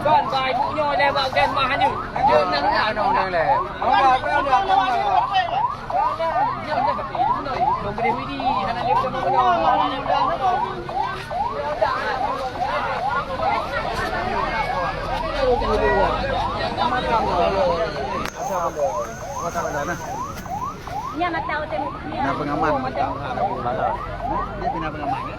Con vài phụ nhoi đem vào kèn mà như dương năng nào đâu đây là không vào cái được không không cái đi hay là liệp cho nó Nya nak tahu tengok ni. Nak pengaman. Dia bina pengaman ya.